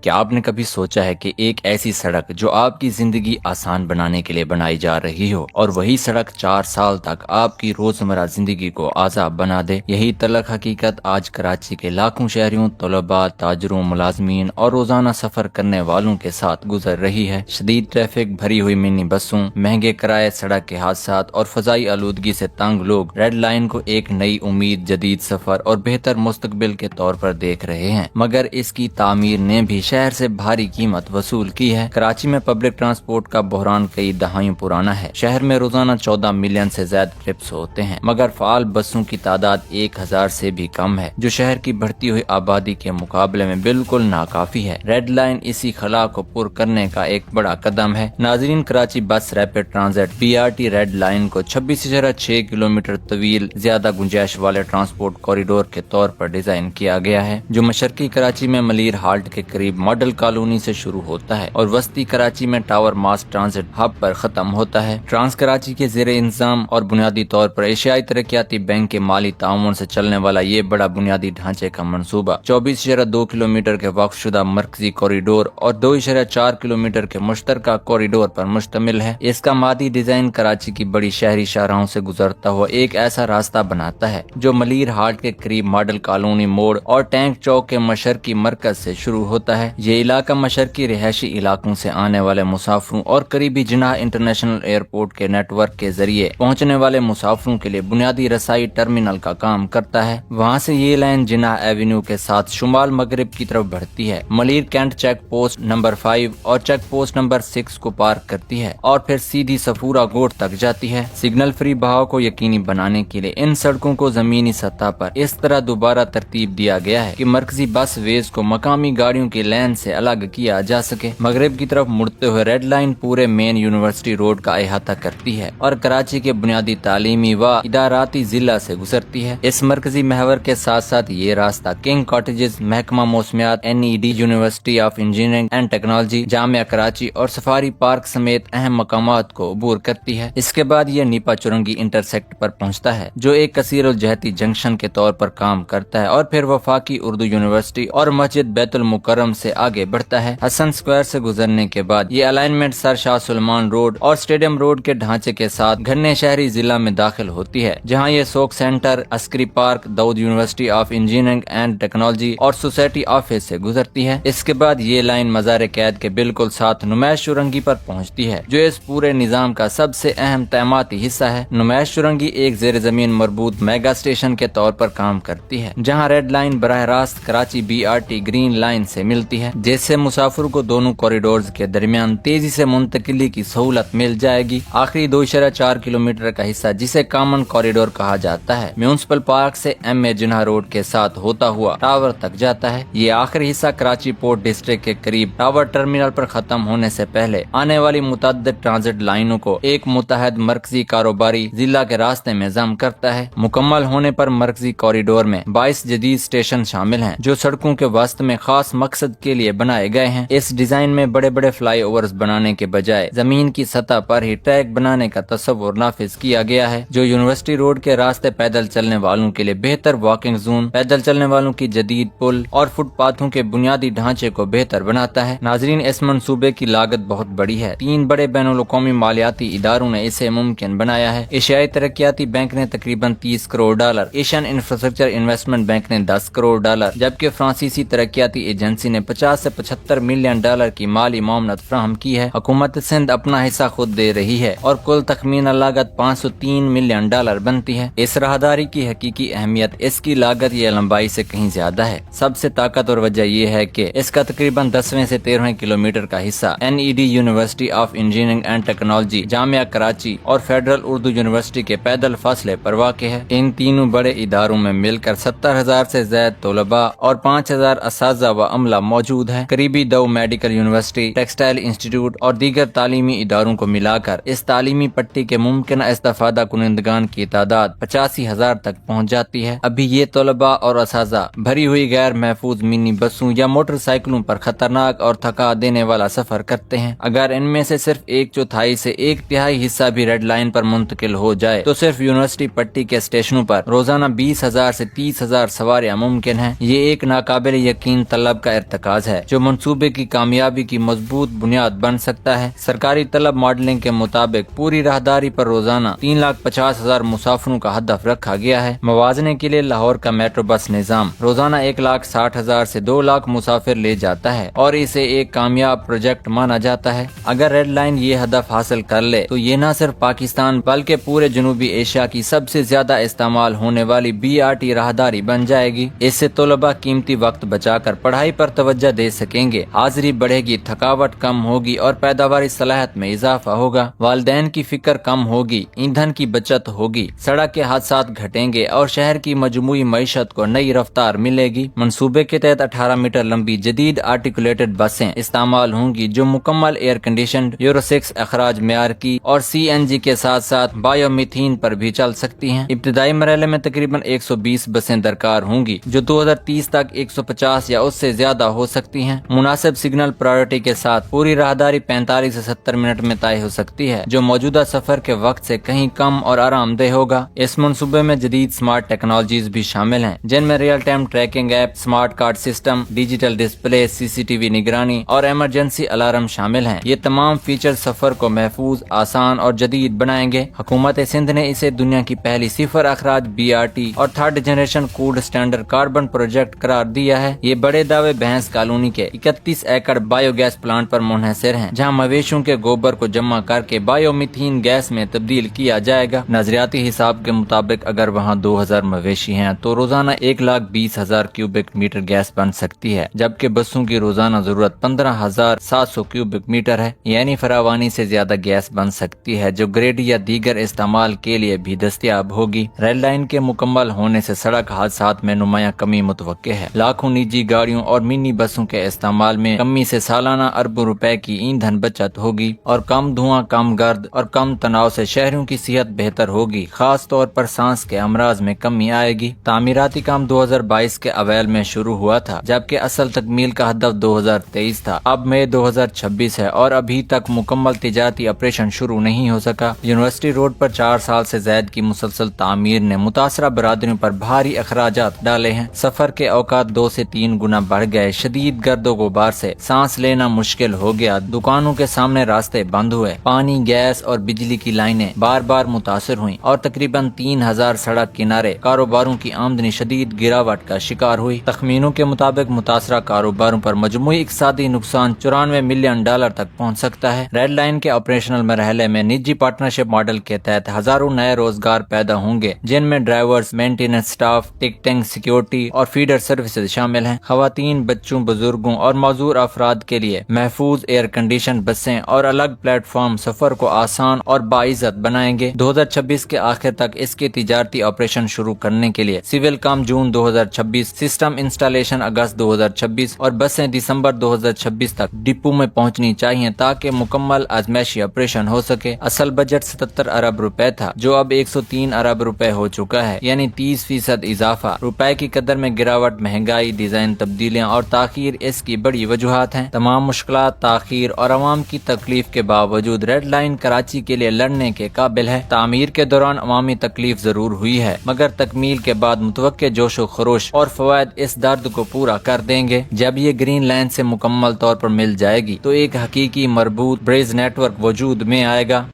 کیا آپ نے کبھی سوچا ہے کہ ایک ایسی سڑک جو آپ کی زندگی آسان بنانے کے لیے بنائی جا رہی ہو اور وہی سڑک 4 سال تک آپ کی روزمرہ زندگی کو عذاب بنا دے؟ یہی تلخ حقیقت آج کراچی کے لاکھوں شہریوں، طلباء، تاجروں، ملازمین اور روزانہ سفر کرنے والوں کے ساتھ گزر رہی ہے۔ شدید ٹریفک، بھری ہوئی منی بسوں، مہنگے کرائے، سڑک کے حادثات اور فضائی آلودگی سے تنگ لوگ ریڈ لائن کو ایک نئی امید، جدید سفر اور بہتر مستقبل کے طور پر دیکھ رہے ہیں، مگر اس کی تعمیر نے بھی شہر سے بھاری قیمت وصول کی ہے۔ کراچی میں پبلک ٹرانسپورٹ کا بحران کئی دہائیوں پرانا ہے۔ شہر میں روزانہ 14 ملین سے زیادہ ٹرپس ہوتے ہیں، مگر فعال بسوں کی تعداد 1000 سے بھی کم ہے، جو شہر کی بڑھتی ہوئی آبادی کے مقابلے میں بالکل ناکافی ہے۔ ریڈ لائن اسی خلا کو پر کرنے کا ایک بڑا قدم ہے۔ ناظرین، Karachi bus rapid transit BRT red line کو 26.6 کلومیٹر طویل، زیادہ گنجائش والے ٹرانسپورٹ کوریڈور کے طور پر ڈیزائن کیا گیا ہے، جو مشرقی کراچی میں ملیر ہالٹ کے قریب ماڈل کالونی سے شروع ہوتا ہے اور وسطی کراچی میں ٹاور ماس ٹرانزٹ ہب پر ختم ہوتا ہے۔ ٹرانس کراچی کے زیر انتظام اور بنیادی طور پر ایشیائی ترقیاتی بینک کے مالی تعاون سے چلنے والا یہ بڑا بنیادی ڈھانچے کا منصوبہ 24.2 کلومیٹر کے وقف شدہ مرکزی کوریڈور اور 2.4 کلومیٹر کے مشترکہ کوریڈور پر مشتمل ہے۔ اس کا مادی ڈیزائن کراچی کی بڑی شہری شاہراہوں سے گزرتا ہوا ایک ایسا راستہ بناتا ہے جو ملیر ہالٹ کے قریب ماڈل کالونی موڑ اور ٹینک چوک کے مشرقی مرکز سے شروع ہوتا ہے۔ یہ علاقہ مشرقی رہائشی علاقوں سے آنے والے مسافروں اور قریبی جناح انٹرنیشنل ایئرپورٹ کے نیٹ ورک کے ذریعے پہنچنے والے مسافروں کے لیے بنیادی رسائی ٹرمینل کا کام کرتا ہے۔ وہاں سے یہ لائن جناح ایوینیو کے ساتھ شمال مغرب کی طرف بڑھتی ہے، Malir cantt check post number 5 اور چیک پوسٹ نمبر 6 کو پار کرتی ہے اور پھر سیدھی صفورہ گوٹ تک جاتی ہے۔ سگنل فری بہاؤ کو یقینی بنانے کے لیے ان سڑکوں کو زمینی سطح پر اس طرح دوبارہ ترتیب دیا گیا ہے کہ مرکزی بس ویز کو مقامی گاڑیوں کی لین سے الگ کیا جا سکے۔ مغرب کی طرف مڑتے ہوئے ریڈ لائن پورے مین یونیورسٹی روڈ کا احاطہ کرتی ہے اور کراچی کے بنیادی تعلیمی و اداراتی ضلع سے گزرتی ہے۔ اس مرکزی محور کے ساتھ ساتھ یہ راستہ کنگ کاٹیجز، محکمہ موسمیات، NED، university of engineering and technology, جامعہ کراچی اور سفاری پارک سمیت اہم مقامات کو عبور کرتی ہے۔ اس کے بعد یہ نیپا چرنگی انٹرسیکٹ پر پہنچتا ہے، جو ایک کثیر الجہتی جنکشن کے طور پر کام کرتا ہے، اور پھر وفاقی اردو یونیورسٹی اور مسجد بیت المکرم سے آگے بڑھتا ہے۔ حسن اسکوائر سے گزرنے کے بعد یہ الائنمنٹ سر شاہ سلمان روڈ اور اسٹیڈیم روڈ کے ڈھانچے کے ساتھ گھنے شہری ضلع میں داخل ہوتی ہے، جہاں یہ civic centre, Askari park, Dawood university of engineering and technology اور سوسائٹی آفس سے گزرتی ہے۔ اس کے بعد یہ لائن مزار قید کے بالکل ساتھ نمائش چرنگی پر پہنچتی ہے، جو اس پورے نظام کا سب سے اہم تعمیراتی حصہ ہے۔ نمائش چرنگی ایک زیر زمین مربوط میگا اسٹیشن کے طور پر کام کرتی ہے، جہاں ریڈ لائن براہ راست کراچی BRT گرین لائن سے ملتی ہے، جس سے مسافروں کو دونوں کوریڈورز کے درمیان تیزی سے منتقلی کی سہولت مل جائے گی۔ آخری 2.4 کلومیٹر کا حصہ، جسے کامن کوریڈور کہا جاتا ہے، میونسپل پارک سے MA جناح روڈ کے ساتھ ہوتا ہوا ٹاور تک جاتا ہے۔ یہ آخری حصہ کراچی پورٹ ڈسٹرکٹ کے قریب ٹاور ٹرمینل پر ختم ہونے سے پہلے آنے والی متعدد ٹرانزٹ لائنوں کو ایک متحد مرکزی کاروباری ضلع کے راستے میں ضم کرتا ہے۔ مکمل ہونے پر مرکزی کوریڈور میں 22 جدید اسٹیشن شامل ہیں، جو سڑکوں کے وسط میں خاص مقصد کے لیے بنائے گئے ہیں۔ اس ڈیزائن میں بڑے بڑے فلائی اوورز بنانے کے بجائے زمین کی سطح پر ہی ٹریک بنانے کا تصور نافذ کیا گیا ہے، جو یونیورسٹی روڈ کے راستے پیدل چلنے والوں کے لیے بہتر واکنگ زون، پیدل چلنے والوں کی جدید پل اور فٹ پاتھوں کے بنیادی ڈھانچے کو بہتر بناتا ہے۔ ناظرین، اس منصوبے کی لاگت بہت بڑی ہے۔ 3 بڑے بین الاقوامی مالیاتی اداروں نے اسے ممکن بنایا ہے۔ ایشیائی ترقیاتی بینک نے تقریباً $30 crore, Asian infrastructure investment bank نے $10 کروڑ، جبکہ فرانسیسی ترقیاتی ایجنسی نے $50 سے $75 ملین کی مالی معاونت فراہم کی ہے۔ حکومت سندھ اپنا حصہ خود دے رہی ہے اور کل تخمینہ لاگت $503 ملین بنتی ہے۔ اس راہداری کی حقیقی اہمیت اس کی لاگت یا لمبائی سے کہیں زیادہ ہے۔ سب سے طاقتور وجہ یہ ہے کہ اس کا تقریباً 10ویں سے 13ویں کلومیٹر کا حصہ NED university of engineering and technology, جامعہ کراچی اور فیڈرل اردو یونیورسٹی کے پیدل فاصلے پر واقع ہے۔ ان تینوں بڑے اداروں میں مل کر 70,000 سے زائد طلباء اور 5,000 اساتذہ و عملہ موجود ہیں۔ قریبی دو میڈیکل یونیورسٹی، ٹیکسٹائل انسٹیٹیوٹ اور دیگر تعلیمی اداروں کو ملا کر اس تعلیمی پٹی کے ممکنہ استفادہ کنندگان کی تعداد 85,000 تک پہنچ جاتی ہے۔ ابھی یہ طلباء اور اساتذہ بھری ہوئی غیر محفوظ منی بسوں یا موٹر سائیکلوں پر خطرناک اور تھکا دینے والا سفر کرتے ہیں۔ اگر ان میں سے صرف 1/4 سے 1/3 حصہ بھی ریڈ لائن پر منتقل ہو جائے تو صرف یونیورسٹی پٹی کے اسٹیشنوں پر روزانہ 20,000 سے 30,000 سواریاں ممکن ہیں۔ یہ ایک ناقابل یقین طلب کا ارتکاب مرکز ہے جو منصوبے کی کامیابی کی مضبوط بنیاد بن سکتا ہے۔ سرکاری طلب ماڈلنگ کے مطابق پوری راہداری پر روزانہ 3,50,000 مسافروں کا ہدف رکھا گیا ہے۔ موازنے کے لیے لاہور کا میٹرو بس نظام روزانہ 1,60,000 سے 2 لاکھ مسافر لے جاتا ہے اور اسے ایک کامیاب پروجیکٹ مانا جاتا ہے۔ اگر ریڈ لائن یہ ہدف حاصل کر لے تو یہ نہ صرف پاکستان بلکہ پورے جنوبی ایشیا کی سب سے زیادہ استعمال ہونے والی BRT راہداری بن جائے گی۔ اس سے طلباء قیمتی وقت بچا کر پڑھائی پر توجہ دے سکیں گے، حاضری بڑھے گی، تھکاوٹ کم ہوگی اور پیداواری صلاحیت میں اضافہ ہوگا۔ والدین کی فکر کم ہوگی، ایندھن کی بچت ہوگی، سڑک کے حادثات گھٹیں گے اور شہر کی مجموعی معیشت کو نئی رفتار ملے گی۔ منصوبے کے تحت 18 میٹر لمبی جدید آرٹیکولیٹڈ بسیں استعمال ہوں گی جو مکمل ایئر کنڈیشنڈ یورو 6 اخراج معیار کی اور CNG کے ساتھ ساتھ بایو میتھین پر بھی چل سکتی ہیں۔ ابتدائی مرحلے میں تقریباً 120 بسیں درکار ہوں گی جو 2030 تک 150 یا اس سے زیادہ ہو سکتی ہیں۔ مناسب سگنل پرائیورٹی کے ساتھ پوری راہداری 45 سے 70 منٹ میں طے ہو سکتی ہے جو موجودہ سفر کے وقت سے کہیں کم اور آرام دہ ہوگا۔ اس منصوبے میں جدید سمارٹ ٹیکنالوجیز بھی شامل ہیں جن میں real time tracking app, smart card system, digital display, CCTV نگرانی اور ایمرجنسی الارم شامل ہیں۔ یہ تمام فیچر سفر کو محفوظ، آسان اور جدید بنائیں گے۔ حکومت سندھ نے اسے دنیا کی پہلی صفر اخراج BRT اور 3rd generation gold standard carbon project قرار دیا ہے۔ یہ بڑے دعوے بھینس کالونی کے 31 ایکڑ بایو گیس پلانٹ پر منحصر ہیں جہاں مویشیوں کے گوبر کو جمع کر کے بایو میتھین گیس میں تبدیل کیا جائے گا۔ نظریاتی حساب کے مطابق اگر وہاں 2,000 مویشی ہیں تو روزانہ 1,20,000 کیوبک میٹر گیس بن سکتی ہے، جبکہ بسوں کی روزانہ ضرورت 15,700 کیوبک میٹر ہے، یعنی فراوانی سے زیادہ گیس بن سکتی ہے جو گریڈ یا دیگر استعمال کے لیے بھی دستیاب ہوگی۔ ریل لائن کے مکمل ہونے سے سڑک حادثات میں نمایاں کمی متوقع ہے۔ لاکھوں نجی گاڑیوں اور منی بسوں کے استعمال میں کمی سے سالانہ اربوں روپے کی ایندھن بچت ہوگی اور کم دھواں، کم گرد اور کم تناؤ سے شہریوں کی صحت بہتر ہوگی، خاص طور پر سانس کے امراض میں کمی آئے گی۔ تعمیراتی کام 2022 کے اوائل میں شروع ہوا تھا جبکہ اصل تکمیل کا ہدف 2023 تھا۔ اب مئی 2026 ہے اور ابھی تک مکمل تجارتی آپریشن شروع نہیں ہو سکا۔ یونیورسٹی روڈ پر 4 سال سے زائد کی مسلسل تعمیر نے متاثرہ برادریوں پر بھاری اخراجات ڈالے ہیں۔ سفر کے اوقات 2 سے 3 گنا بڑھ گئے، شدید گرد و غبار سے سانس لینا مشکل ہو گیا، دکانوں کے سامنے راستے بند ہوئے، پانی، گیس اور بجلی کی لائنیں بار بار متاثر ہوئیں اور تقریباً 3,000 سڑک کنارے کاروباروں کی آمدنی شدید گراوٹ کا شکار ہوئی۔ تخمینوں کے مطابق متاثرہ کاروباروں پر مجموعی اقتصادی نقصان $94 ملین تک پہنچ سکتا ہے۔ ریڈ لائن کے آپریشنل مرحلے میں نجی پارٹنرشپ ماڈل کے تحت ہزاروں نئے روزگار پیدا ہوں گے جن میں drivers, maintenance staff, ticketing, security اور فیڈر سروسز شامل ہیں۔ خواتین، بچوں، بزرگوں اور معذور افراد کے لیے محفوظ ایئر کنڈیشن بسیں اور الگ پلیٹ فارم سفر کو آسان اور باعزت بنائیں گے۔ 2026 کے آخر تک اس کے تجارتی آپریشن شروع کرنے کے لیے سول کام جون 2026، سسٹم انسٹالیشن اگست 2026 اور بسیں دسمبر 2026 تک ڈپو میں پہنچنی چاہیے تاکہ مکمل آزمائشی آپریشن ہو سکے۔ اصل بجٹ 77 ارب روپے تھا جو اب 103 ارب روپے ہو چکا ہے، یعنی 30% اضافہ۔ روپے کی قدر میں گراوٹ، مہنگائی، ڈیزائن تبدیلیاں اور تاخیر اس کی بڑی وجوہات ہیں۔ تمام مشکلات، تاخیر اور عوام کی تکلیف کے باوجود ریڈ لائن کراچی کے لیے لڑنے کے قابل ہے۔ تعمیر کے دوران عوامی تکلیف ضرور ہوئی ہے مگر تکمیل کے بعد متوقع جوش و خروش اور فوائد اس درد کو پورا کر دیں گے۔ جب یہ گرین لائن سے مکمل طور پر مل جائے گی تو ایک حقیقی مربوط بریج نیٹ ورک وجود میں آئے گا۔